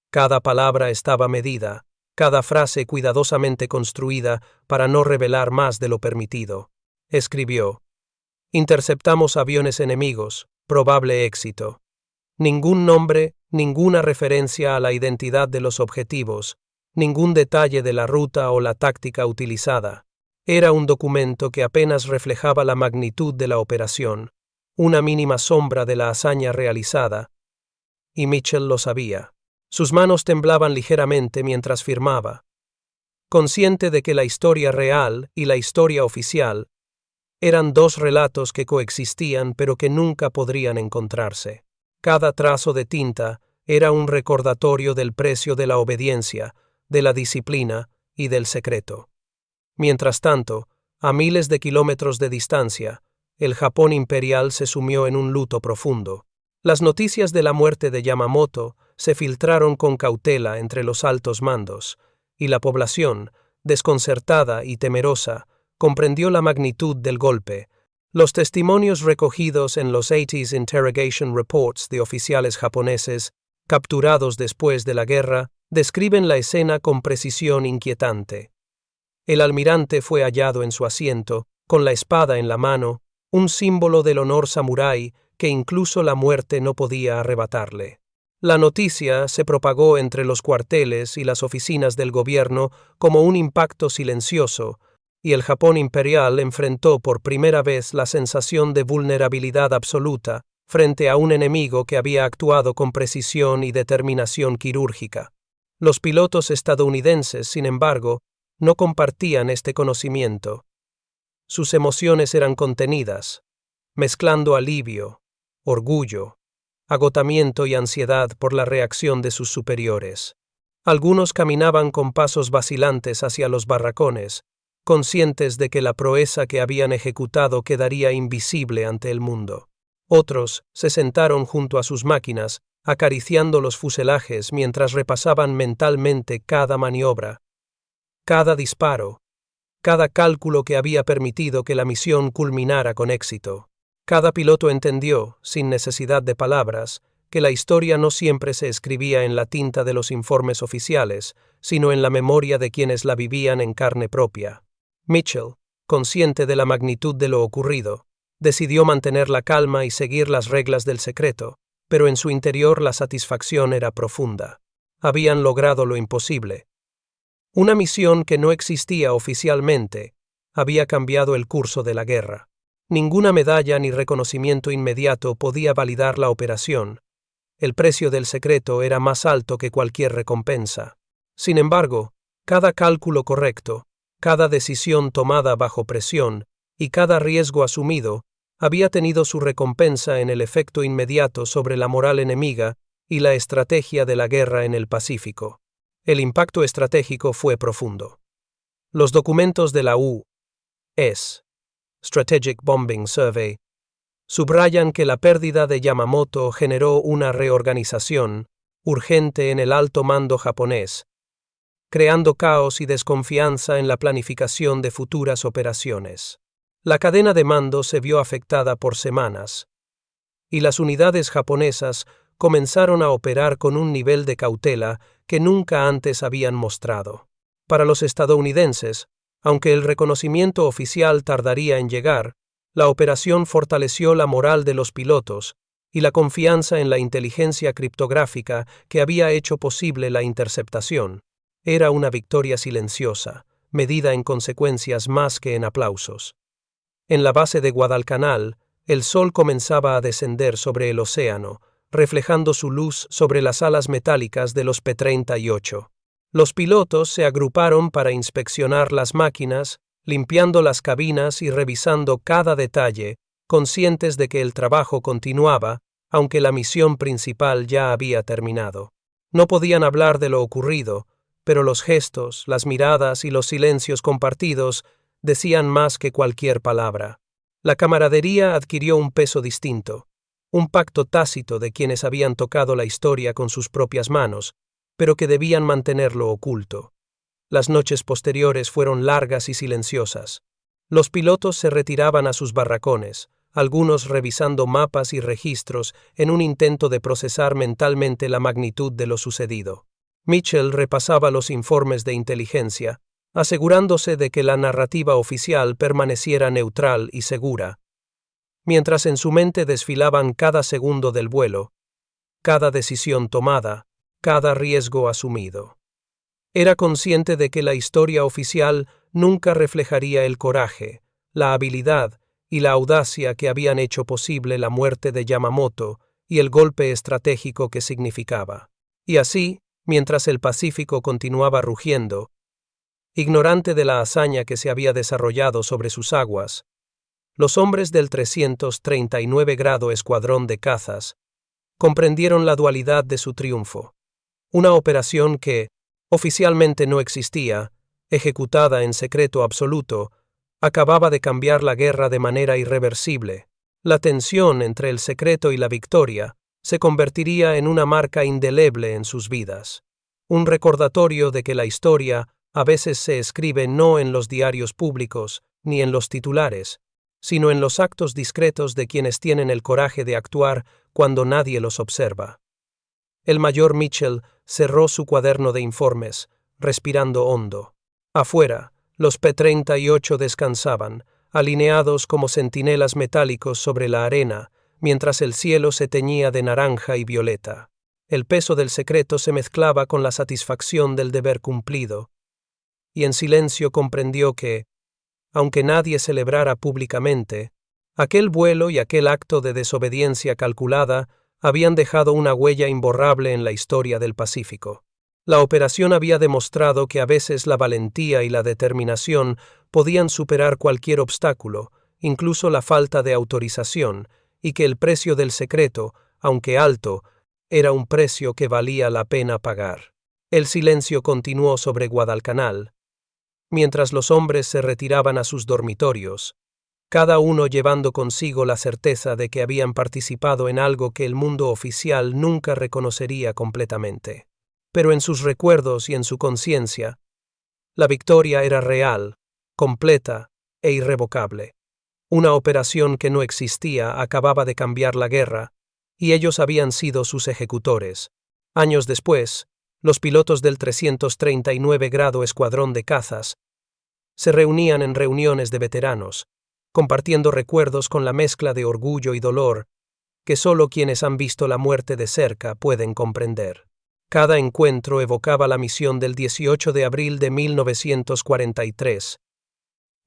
Cada palabra estaba medida, cada frase cuidadosamente construida para no revelar más de lo permitido. Escribió: interceptamos aviones enemigos, probable éxito. Ningún nombre, ninguna referencia a la identidad de los objetivos, ningún detalle de la ruta o la táctica utilizada. Era un documento que apenas reflejaba la magnitud de la operación, una mínima sombra de la hazaña realizada, y Mitchell lo sabía. Sus manos temblaban ligeramente mientras firmaba. Consciente de que la historia real y la historia oficial eran dos relatos que coexistían pero que nunca podrían encontrarse. Cada trazo de tinta era un recordatorio del precio de la obediencia, de la disciplina y del secreto. Mientras tanto, a miles de kilómetros de distancia, el Japón imperial se sumió en un luto profundo. Las noticias de la muerte de Yamamoto se filtraron con cautela entre los altos mandos, y la población, desconcertada y temerosa, comprendió la magnitud del golpe. Los testimonios recogidos en los 80s Interrogation Reports de oficiales japoneses, capturados después de la guerra, describen la escena con precisión inquietante. El almirante fue hallado en su asiento, con la espada en la mano, un símbolo del honor samurái que incluso la muerte no podía arrebatarle. La noticia se propagó entre los cuarteles y las oficinas del gobierno como un impacto silencioso, y el Japón imperial enfrentó por primera vez la sensación de vulnerabilidad absoluta frente a un enemigo que había actuado con precisión y determinación quirúrgica. Los pilotos estadounidenses, sin embargo, no compartían este conocimiento. Sus emociones eran contenidas, mezclando alivio, orgullo, agotamiento y ansiedad por la reacción de sus superiores. Algunos caminaban con pasos vacilantes hacia los barracones, conscientes de que la proeza que habían ejecutado quedaría invisible ante el mundo. Otros se sentaron junto a sus máquinas, acariciando los fuselajes mientras repasaban mentalmente cada maniobra, cada disparo, cada cálculo que había permitido que la misión culminara con éxito. Cada piloto entendió, sin necesidad de palabras, que la historia no siempre se escribía en la tinta de los informes oficiales, sino en la memoria de quienes la vivían en carne propia. Mitchell, consciente de la magnitud de lo ocurrido, decidió mantener la calma y seguir las reglas del secreto, pero en su interior la satisfacción era profunda. Habían logrado lo imposible. Una misión que no existía oficialmente había cambiado el curso de la guerra. Ninguna medalla ni reconocimiento inmediato podía validar la operación. El precio del secreto era más alto que cualquier recompensa. Sin embargo, cada cálculo correcto, cada decisión tomada bajo presión y cada riesgo asumido había tenido su recompensa en el efecto inmediato sobre la moral enemiga y la estrategia de la guerra en el Pacífico. El impacto estratégico fue profundo. Los documentos de la U.S. Strategic Bombing Survey subrayan que la pérdida de Yamamoto generó una reorganización urgente en el alto mando japonés, creando caos y desconfianza en la planificación de futuras operaciones. La cadena de mando se vio afectada por semanas, y las unidades japonesas comenzaron a operar con un nivel de cautela que nunca antes habían mostrado. Para los estadounidenses, aunque el reconocimiento oficial tardaría en llegar, la operación fortaleció la moral de los pilotos y la confianza en la inteligencia criptográfica que había hecho posible la interceptación. Era una victoria silenciosa, medida en consecuencias más que en aplausos. En la base de Guadalcanal, el sol comenzaba a descender sobre el océano, reflejando su luz sobre las alas metálicas de los P-38. Los pilotos se agruparon para inspeccionar las máquinas, limpiando las cabinas y revisando cada detalle, conscientes de que el trabajo continuaba, aunque la misión principal ya había terminado. No podían hablar de lo ocurrido, pero los gestos, las miradas y los silencios compartidos decían más que cualquier palabra. La camaradería adquirió un peso distinto, un pacto tácito de quienes habían tocado la historia con sus propias manos, pero que debían mantenerlo oculto. Las noches posteriores fueron largas y silenciosas. Los pilotos se retiraban a sus barracones, algunos revisando mapas y registros en un intento de procesar mentalmente la magnitud de lo sucedido. Mitchell repasaba los informes de inteligencia, asegurándose de que la narrativa oficial permaneciera neutral y segura, mientras en su mente desfilaban cada segundo del vuelo, cada decisión tomada, cada riesgo asumido. Era consciente de que la historia oficial nunca reflejaría el coraje, la habilidad y la audacia que habían hecho posible la muerte de Yamamoto y el golpe estratégico que significaba. Y así, mientras el Pacífico continuaba rugiendo, ignorante de la hazaña que se había desarrollado sobre sus aguas, los hombres del 339 grado Escuadrón de Cazas comprendieron la dualidad de su triunfo. Una operación que, oficialmente no existía, ejecutada en secreto absoluto, acababa de cambiar la guerra de manera irreversible. La tensión entre el secreto y la victoria se convertiría en una marca indeleble en sus vidas. Un recordatorio de que la historia a veces se escribe no en los diarios públicos ni en los titulares, sino en los actos discretos de quienes tienen el coraje de actuar cuando nadie los observa. El mayor Mitchell cerró su cuaderno de informes, respirando hondo. Afuera, los P-38 descansaban, alineados como centinelas metálicos sobre la arena, mientras el cielo se teñía de naranja y violeta. El peso del secreto se mezclaba con la satisfacción del deber cumplido, y en silencio comprendió que, aunque nadie celebrara públicamente, aquel vuelo y aquel acto de desobediencia calculada habían dejado una huella imborrable en la historia del Pacífico. La operación había demostrado que a veces la valentía y la determinación podían superar cualquier obstáculo, incluso la falta de autorización, y que el precio del secreto, aunque alto, era un precio que valía la pena pagar. El silencio continuó sobre Guadalcanal, mientras los hombres se retiraban a sus dormitorios, cada uno llevando consigo la certeza de que habían participado en algo que el mundo oficial nunca reconocería completamente. Pero en sus recuerdos y en su conciencia, la victoria era real, completa e irrevocable. Una operación que no existía acababa de cambiar la guerra, y ellos habían sido sus ejecutores. Años después, los pilotos del 339 grado Escuadrón de Cazas se reunían en reuniones de veteranos, compartiendo recuerdos con la mezcla de orgullo y dolor que solo quienes han visto la muerte de cerca pueden comprender. Cada encuentro evocaba la misión del 18 de abril de 1943,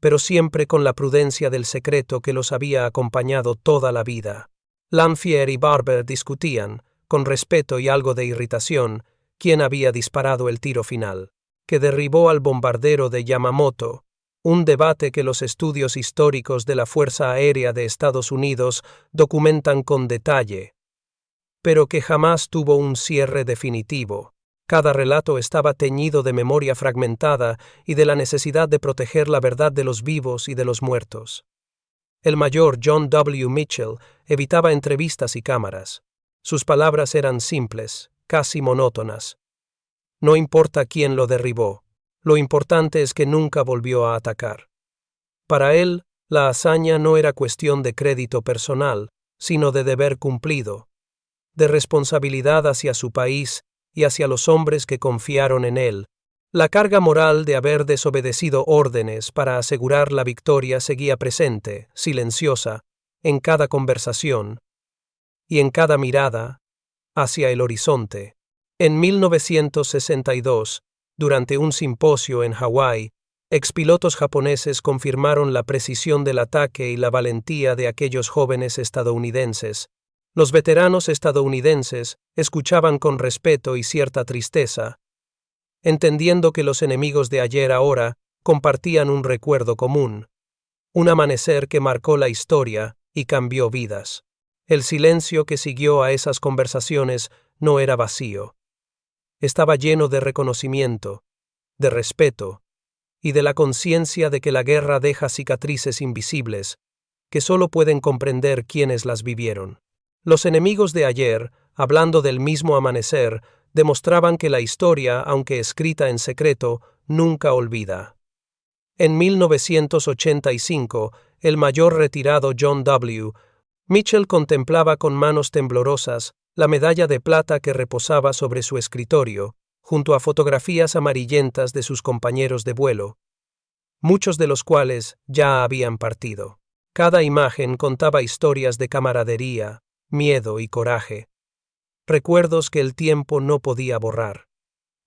pero siempre con la prudencia del secreto que los había acompañado toda la vida. Lanphier y Barber discutían, con respeto y algo de irritación, quién había disparado el tiro final, que derribó al bombardero de Yamamoto, un debate que los estudios históricos de la Fuerza Aérea de Estados Unidos documentan con detalle, pero que jamás tuvo un cierre definitivo. Cada relato estaba teñido de memoria fragmentada y de la necesidad de proteger la verdad de los vivos y de los muertos. El mayor John W. Mitchell evitaba entrevistas y cámaras. Sus palabras eran simples, casi monótonas. No importa quién lo derribó, lo importante es que nunca volvió a atacar. Para él, la hazaña no era cuestión de crédito personal, sino de deber cumplido, de responsabilidad hacia su país y hacia los hombres que confiaron en él. La carga moral de haber desobedecido órdenes para asegurar la victoria seguía presente, silenciosa, en cada conversación y en cada mirada hacia el horizonte. En 1962, durante un simposio en Hawái, expilotos japoneses confirmaron la precisión del ataque y la valentía de aquellos jóvenes estadounidenses. Los veteranos estadounidenses escuchaban con respeto y cierta tristeza, entendiendo que los enemigos de ayer ahora compartían un recuerdo común, un amanecer que marcó la historia y cambió vidas. El silencio que siguió a esas conversaciones no era vacío. Estaba lleno de reconocimiento, de respeto y de la conciencia de que la guerra deja cicatrices invisibles que solo pueden comprender quienes las vivieron. Los enemigos de ayer, hablando del mismo amanecer, demostraban que la historia, aunque escrita en secreto, nunca olvida. En 1985, el mayor retirado John W. Mitchell contemplaba con manos temblorosas la medalla de plata que reposaba sobre su escritorio, junto a fotografías amarillentas de sus compañeros de vuelo, muchos de los cuales ya habían partido. Cada imagen contaba historias de camaradería, miedo y coraje, recuerdos que el tiempo no podía borrar.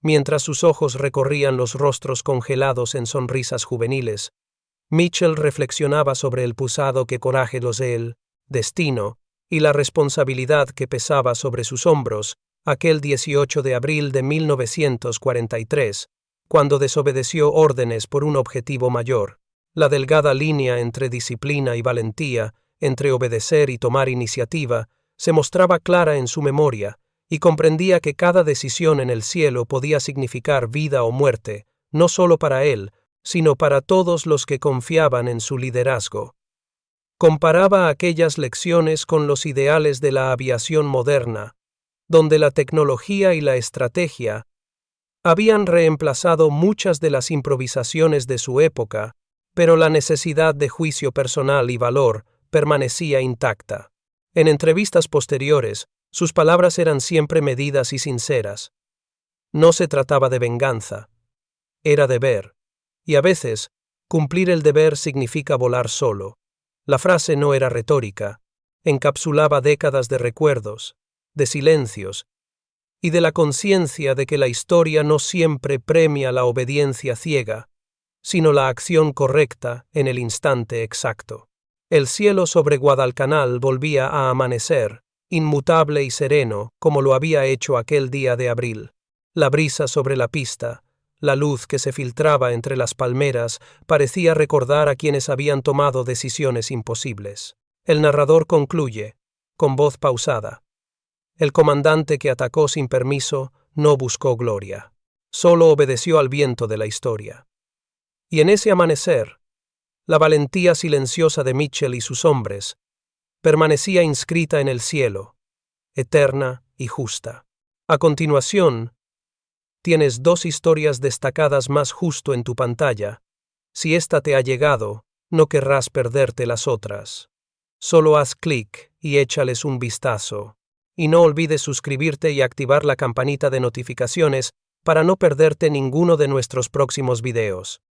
Mientras sus ojos recorrían los rostros congelados en sonrisas juveniles, Mitchell reflexionaba sobre el pasado que coraje los el destino y la responsabilidad que pesaba sobre sus hombros aquel 18 de abril de 1943, cuando desobedeció órdenes por un objetivo mayor. La delgada línea entre disciplina y valentía, entre obedecer y tomar iniciativa, se mostraba clara en su memoria, y comprendía que cada decisión en el cielo podía significar vida o muerte, no solo para él, sino para todos los que confiaban en su liderazgo. Comparaba aquellas lecciones con los ideales de la aviación moderna, donde la tecnología y la estrategia habían reemplazado muchas de las improvisaciones de su época, pero la necesidad de juicio personal y valor permanecía intacta. En entrevistas posteriores, sus palabras eran siempre medidas y sinceras. No se trataba de venganza, era deber, y a veces, cumplir el deber significa volar solo. La frase no era retórica, encapsulaba décadas de recuerdos, de silencios, y de la conciencia de que la historia no siempre premia la obediencia ciega, sino la acción correcta en el instante exacto. El cielo sobre Guadalcanal volvía a amanecer, inmutable y sereno como lo había hecho aquel día de abril. La brisa sobre la pista, la luz que se filtraba entre las palmeras, parecía recordar a quienes habían tomado decisiones imposibles. El narrador concluye, con voz pausada. El comandante que atacó sin permiso no buscó gloria, solo obedeció al viento de la historia. Y en ese amanecer, la valentía silenciosa de Mitchell y sus hombres permanecía inscrita en el cielo, eterna y justa. A continuación, tienes dos historias destacadas más justo en tu pantalla. Si esta te ha llegado, no querrás perderte las otras. Solo haz clic y échales un vistazo. Y no olvides suscribirte y activar la campanita de notificaciones para no perderte ninguno de nuestros próximos videos.